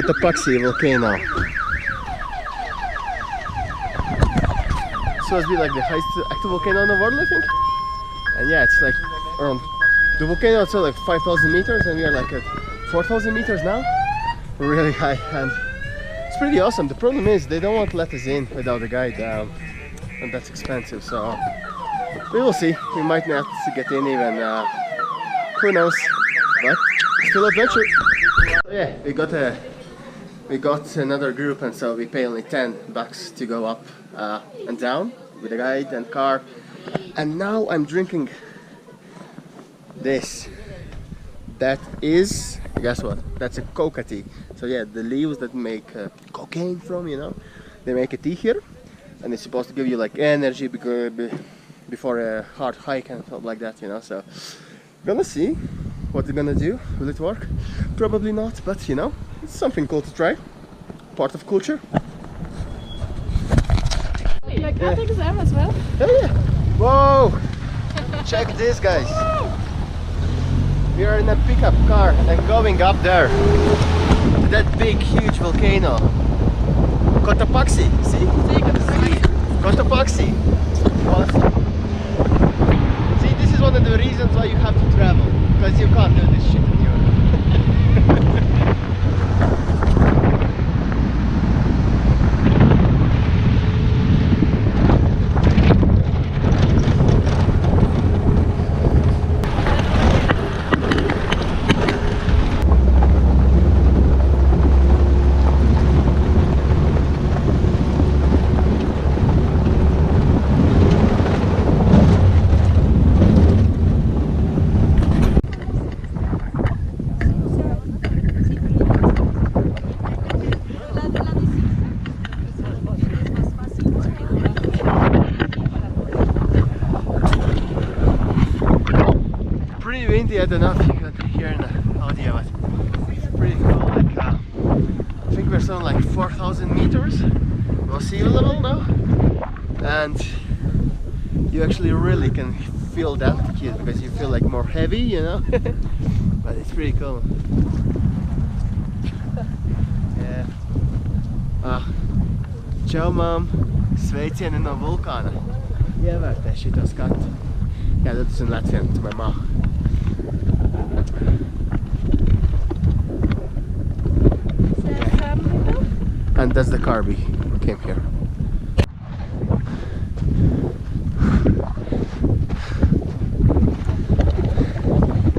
Cotopaxi volcano. It's supposed to be like the highest active volcano in the world, I think. And yeah, it's like around, the volcano itself like 5,000 meters and we are like at 4,000 meters now. We're really high and it's pretty awesome. The problem is they don't want to let us in without a guide and that's expensive, so we will see. We might not get in even, who knows, but still adventure. Yeah, we got another group and so we pay only $10 to go up and down with a guide and car. And now I'm drinking this. That is, guess what? That's a coca tea. So yeah, the leaves that make cocaine from, you know, they make a tea here, and it's supposed to give you like energy before a hard hike and stuff like that, you know. So gonna see what they're gonna do. Will it work? Probably not, but you know, it's something cool to try. Part of culture. Like I think there as well. Oh yeah! Whoa! Check this, guys. We are in a pickup car and going up there to that big, huge volcano. Cotopaxi, see? Cotopaxi. See, this is one of the reasons why you have to travel, because you can't do this shit in Europe. Windy, I don't know if you can hear in the audio, but it's pretty cool. Like, I think we're something like 4,000 meters above sea level now, and you actually really can feel the altitude because you feel like more heavy, you know. But it's pretty cool. Yeah. Ciao, Mom. Sveicieni no Volcano. Ievērtē šito skatu. Jā, tad tas ir Latvian to my mom. And that's the car we came here.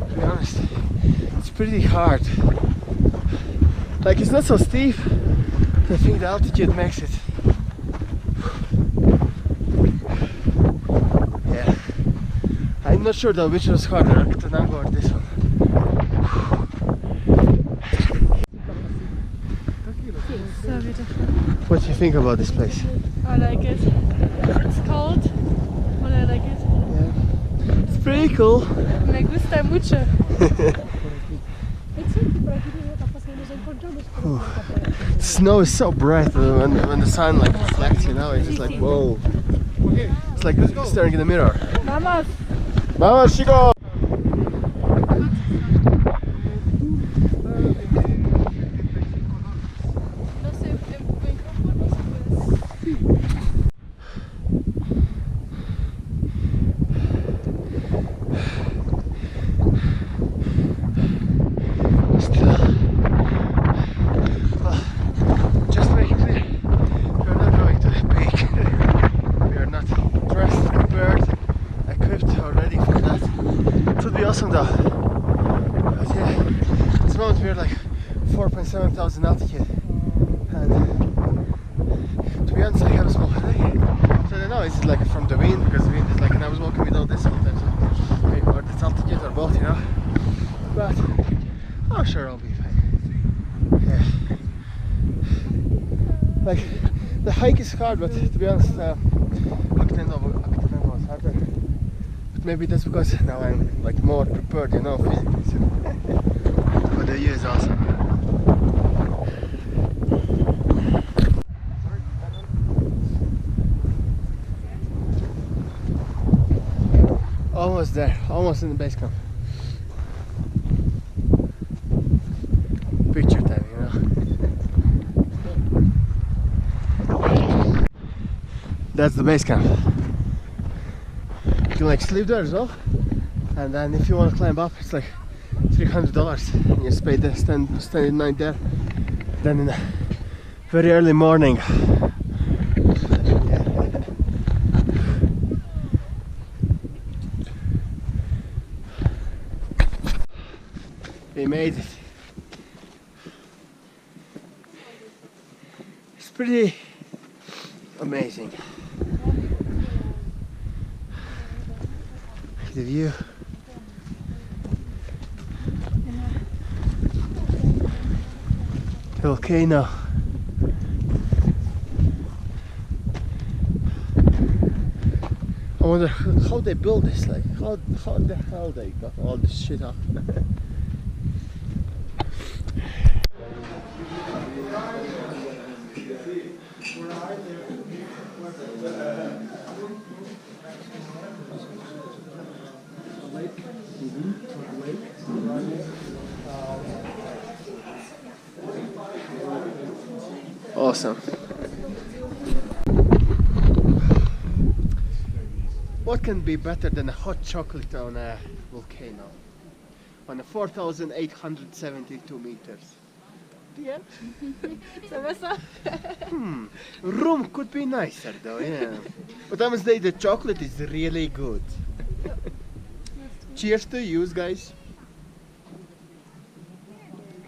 To be honest, it's pretty hard. Like, it's not so steep. I think the altitude makes it. Yeah. I'm not sure though which was harder, Canon or this one. What do you think about this place? I like it. It's cold, but I like it. Yeah. It's pretty cool. Me gusta mucho. Snow is so bright when the sun like reflects, you know, it's just like whoa. It's like staring in the mirror. Mamas! Vamos, chicos! Awesome though, but yeah, at this moment we're like 4,700 altitude, and to be honest I have a small headache, so I don't know, is it like from the wind, because the wind is like, and I was walking without this sometimes, or this altitude or both, you know, but I'm sure I'll be fine. Yeah, like the hike is hard, but to be honest, Octano was harder. Maybe that's because now I'm like more prepared, you know, physically. So. But the view is awesome. Almost there, almost in the base camp. Picture time, you know. That's the base camp. You can like sleep there as well, and then if you want to climb up, it's like $300 and you stay there, spend the night there. Then in the very early morning, we made it. It's pretty amazing. The view. The volcano. I wonder how they built this, like how the hell they got all this shit up. Awesome. What can be better than a hot chocolate on a volcano? On a 4,872 meters. Yeah. Room could be nicer though, yeah. But I must say the chocolate is really good. Cheers to you guys.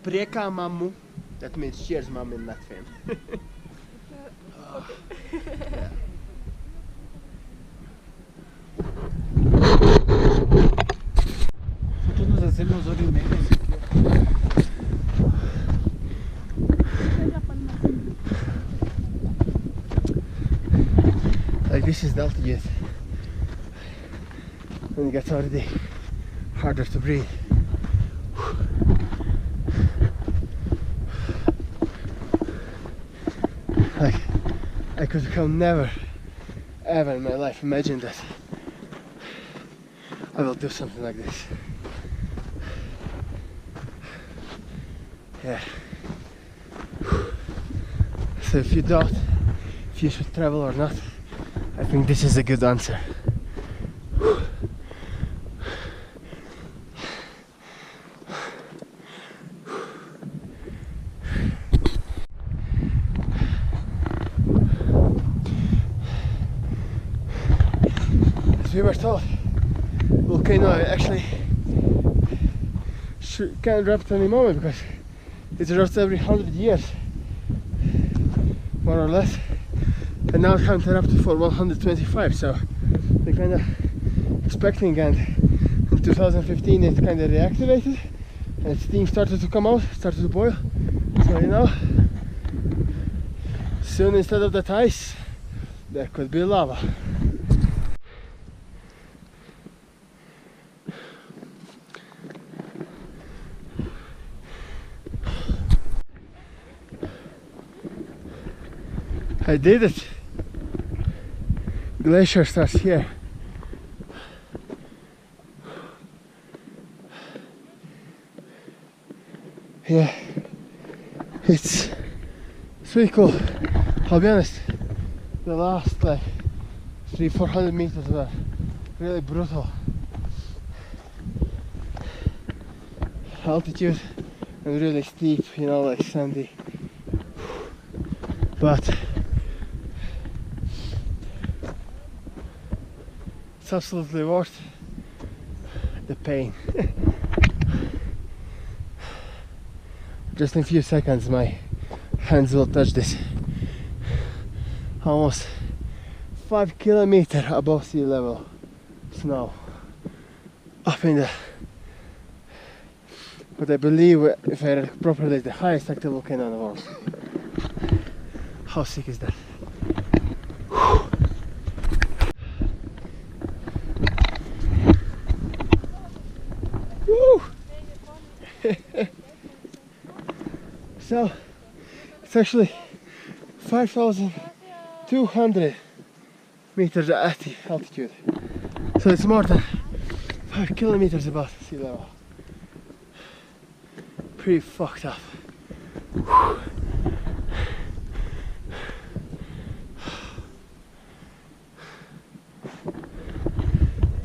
Preka mamu. That means cheers mom in Latvian. Yeah. Like this is the altitude. And it gets already harder to breathe. Like I could have never ever in my life imagined that I will do something like this. Yeah. So if you doubt if you should travel or not, I think this is a good answer. As we were told, volcano actually can't erupt any moment because it erupts every 100 years, more or less, and now it can't erupt for 125, so they're kind of expecting, and in 2015 it kind of reactivated and steam started to come out, started to boil, so you know, soon instead of that ice there could be lava. I did it! Glacier starts here. Yeah, it's pretty cool. I'll be honest, the last like 300-400 meters were really brutal. Altitude and really steep, you know, like sandy. But it's absolutely worth the pain. Just in a few seconds my hands will touch this. Almost 5 kilometers above sea level snow. Up in the, what I believe, if I read properly, is the highest active volcano in the world. How sick is that? Woo! So it's actually 5,200 meters at altitude. So it's more than 5 kilometers above sea level. Pretty fucked up.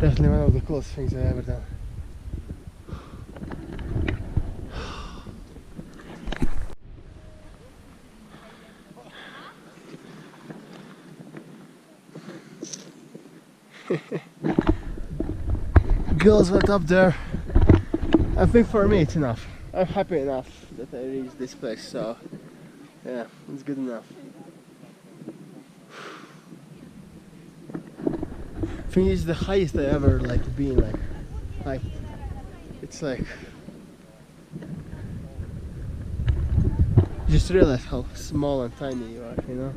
Definitely one of the coolest things I've ever done. Girls went up there. I think for me it's enough. I'm happy enough that I reached this place, so yeah, it's good enough. I think it's the highest I ever been like it's like just realize how small and tiny you are, you know.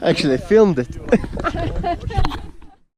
Actually, I filmed it.